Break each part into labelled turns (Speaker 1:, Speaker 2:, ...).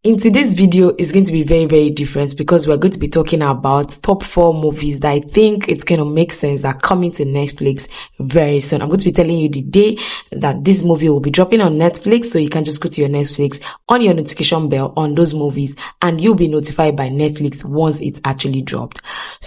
Speaker 1: In today's video is going to be very, very different because we're going to be talking about top 4 movies that I think it's going to make sense are coming to Netflix very soon. I'm going to be telling you the day that this movie will be dropping on Netflix, so you can just go to your Netflix, on your notification bell on those movies, and you'll be notified by Netflix once it's actually dropped.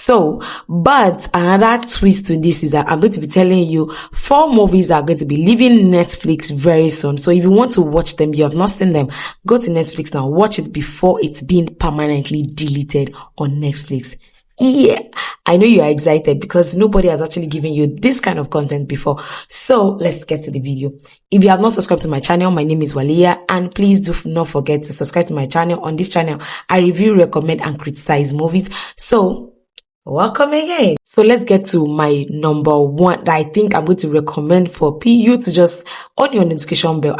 Speaker 1: But another twist to this is that I'm going to be telling you 4 movies that are going to be leaving Netflix very soon. So if you want to watch them, you have not seen them, go to Netflix now. Watch it before it's being permanently deleted on Netflix. Yeah, I know you are excited because nobody has actually given you this kind of content before. So let's get to the video. If you have not subscribed to my channel, my name is Walia, and please do not forget to subscribe to my channel. On this channel, I review, recommend, and criticize movies. So welcome again. So let's get to my number 1 that I think I'm going to recommend for you to just on your notification bell.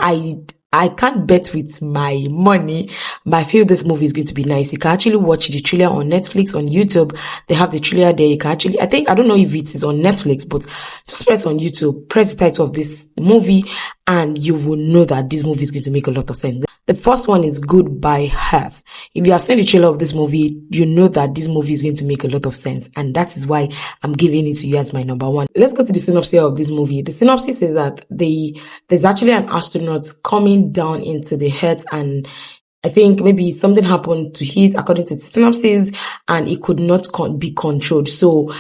Speaker 1: I can't bet with my money, but I feel this movie is going to be nice. You can actually watch the trailer on Netflix, on YouTube. They have the trailer there. You can actually, I don't know if it is on Netflix, but just press on YouTube, press the title of this movie, and you will know that this movie is going to make a lot of sense. The first one is Goodbye Health. If you have seen the trailer of this movie, you know that this movie is going to make a lot of sense, and that is why I'm giving it to you as my number 1. Let's go to the synopsis of this movie. The synopsis is that there's actually an astronaut coming down into the Earth, and I think maybe something happened to it according to the synopsis, and it could not be controlled. So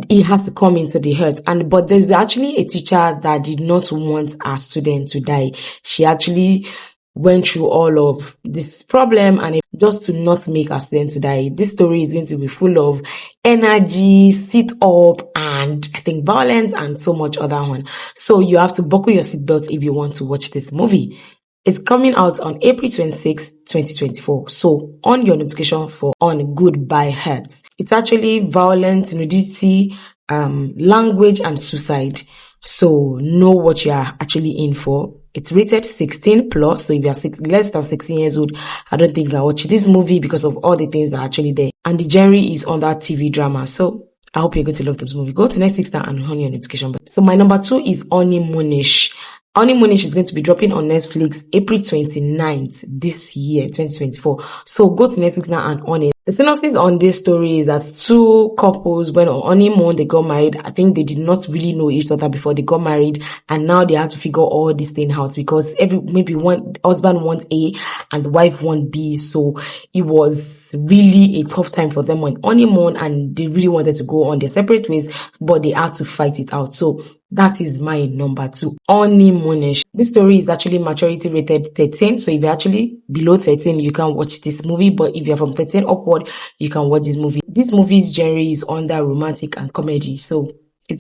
Speaker 1: he has to come into the Earth, but there's actually a teacher that did not want a student to die. She actually went through all of this problem and just to not make a student to die. This story is going to be full of energy, sit up, and I think violence and so much other one. So you have to buckle your seatbelt if you want to watch this movie. It's coming out on April 26, 2024. So on your notification on Goodbye Hearts. It's actually violence, nudity, language, and suicide. So know what you are actually in for. It's rated 16 plus. So if you are less than 16 years old, I don't think I'll watch this movie because of all the things that are actually there. And the genre is on that TV drama. So I hope you're going to love this movie. Go to Netflix now and on your notification bell. So my number 2 is Honeymoonish. Honeymoonish is going to be dropping on Netflix April 29th this year, 2024. So go to Netflix now and on it. The synopsis on this story is that 2 couples went on honeymoon, they got married. I think they did not really know each other before they got married, and now they have to figure all this thing out because maybe one husband wants A and the wife wants B. So it was really a tough time for them on honeymoon, and they really wanted to go on their separate ways, but they had to fight it out. So that is my number 2, Honeymoonish. This story is actually maturity rated 13. So if you're actually below 13, you can watch this movie. But if you're from 13 upward, you can watch this movie. This movie's genre is under romantic and comedy. So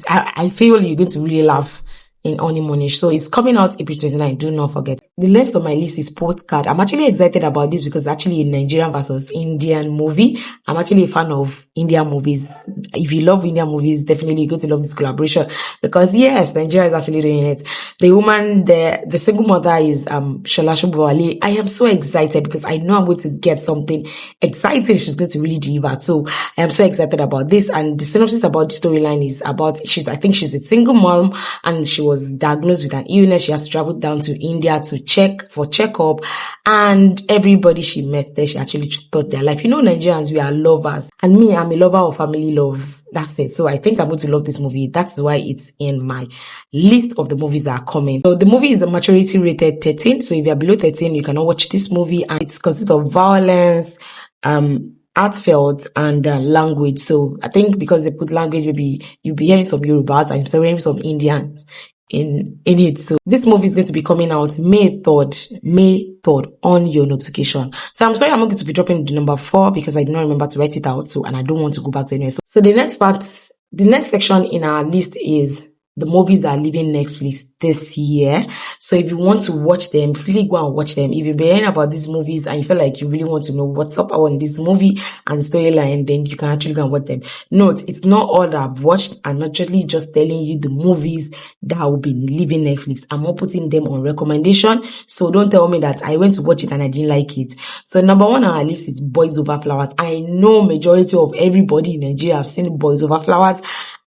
Speaker 1: I feel you're going to really laugh in Honeymoonish. So it's coming out April 29. Do not forget. The next on my list is Postcard. I'm actually excited about this because it's actually a Nigerian versus Indian movie. I'm actually a fan of Indian movies. If you love Indian movies, definitely you're going to love this collaboration because yes, Nigeria is actually doing it. The woman, the single mother is Shola Shobowale. I am so excited because I know I'm going to get something exciting she's going to really deliver. So I am so excited about this. And the synopsis about the storyline is about I think she's a single mom and she was diagnosed with an illness. She has to travel down to India to checkup, and everybody she met there, she actually thought their life. You know, Nigerians, we are lovers, and me, I'm a lover of family love. That's it. So I think I'm going to love this movie. That's why it's in my list of the movies that are coming. So the movie is the maturity rated 13. So if you're below 13, you cannot watch this movie, and it consists of violence, heartfelt, and language. So I think because they put language, maybe you'll be hearing some Yorubas and hearing some Indians in it. So this movie is going to be coming out May 3rd on your notification. So I'm sorry I'm not going to be dropping the number 4 because I did not remember to write it out. So, and I don't want to go back to anywhere. So the next section in our list is the movies that are leaving Netflix this year. So if you want to watch them, really go and watch them. If you've been hearing about these movies and you feel like you really want to know what's up on this movie and the storyline, then you can actually go and watch them. Note, it's not all that I've watched. I'm not actually just telling you the movies that will be leaving Netflix. I'm not putting them on recommendation. So don't tell me that I went to watch it and I didn't like it. So number 1 on our list is Boys Over Flowers. I know majority of everybody in Nigeria have seen Boys Over Flowers.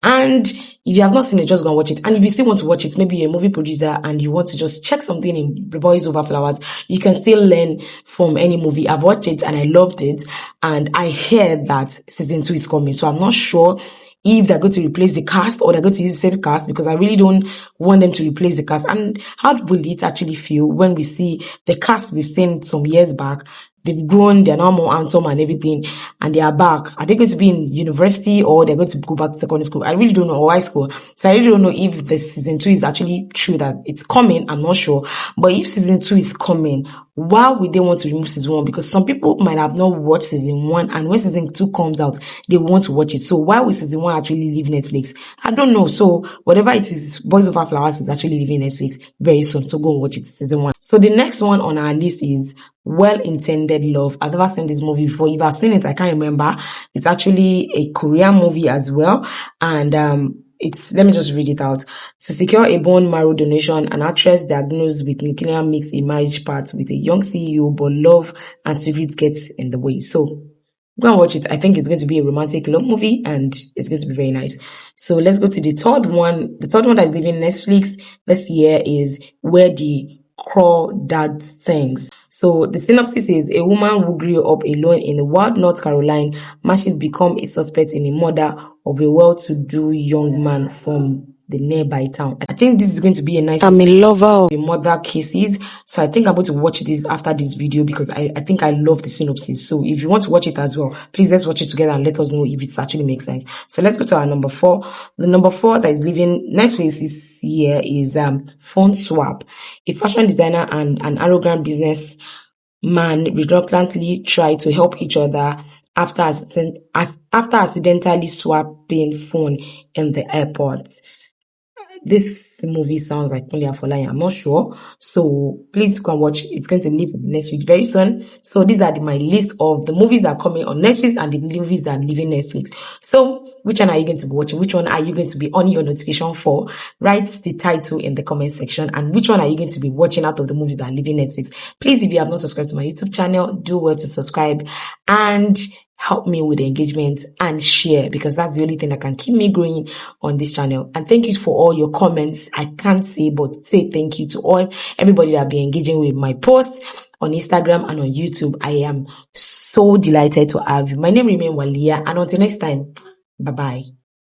Speaker 1: And if you have not seen it, just go and watch it. And if you still want to watch it, maybe you're a movie producer and you want to just check something in Boys Over Flowers, you can still learn from any movie. I've watched it and I loved it. And I heard that season 2 is coming. So I'm not sure if they're going to replace the cast or they're going to use the same cast, because I really don't want them to replace the cast. And how will it actually feel when we see the cast we've seen some years back? They've grown, they're now more handsome and everything, and they are back. Are they going to be in university or they're going to go back to secondary school? I really don't know, or high school. So I really don't know if the season 2 is actually true that it's coming. I'm not sure. But if season 2 is coming, why would they want to remove season 1? Because some people might have not watched season 1, and when season 2 comes out, they want to watch it. So why would season 1 actually leave Netflix? I don't know. So whatever it is, Boys Over Flowers is actually leaving Netflix very soon. So go and watch it, season 1. So the next one on our list is Well-Intended Love. I've never seen this movie before. If I've seen it, I can't remember. It's actually a Korean movie as well. And let me just read it out. To secure a bone marrow donation, an actress diagnosed with leukemia makes a marriage pact with a young CEO, but love and secrets get in the way. So go and watch it. I think it's going to be a romantic love movie and it's going to be very nice. So let's go to the third one. The third one that is leaving Netflix this year is Where the Crawdad Sings. So the synopsis is a woman who grew up alone in wild North Carolina manages become a suspect in the murder of a well-to-do young man from the nearby town. I think this is going to be a nice. I'm a lover of the murder cases, so I think I'm going to watch this after this video because I think I love the synopsis. So if you want to watch it as well, please let's watch it together and let us know if it actually makes sense. So let's go to our number 4. The number 4 that is leaving Netflix this year is Phone Swap. A fashion designer and an arrogant business man reluctantly try to help each other after accidentally swapping phone in the airport. This movie sounds like Only Afolayan. I'm not sure. So please go and watch. It's going to leave next week very soon. So these are my list of the movies that are coming on Netflix and the movies that are leaving Netflix. So which one are you going to be watching? Which one are you going to be on your notification for? Write the title in the comment section. And which one are you going to be watching out of the movies that are leaving Netflix? Please, if you have not subscribed to my YouTube channel, do well to subscribe and help me with the engagement and share, because that's the only thing that can keep me growing on this channel. And thank you for all your comments. I can't say but say thank you to everybody that be engaging with my posts on Instagram and on YouTube. I am so delighted to have you. My name remains Walia, and until next time, bye bye.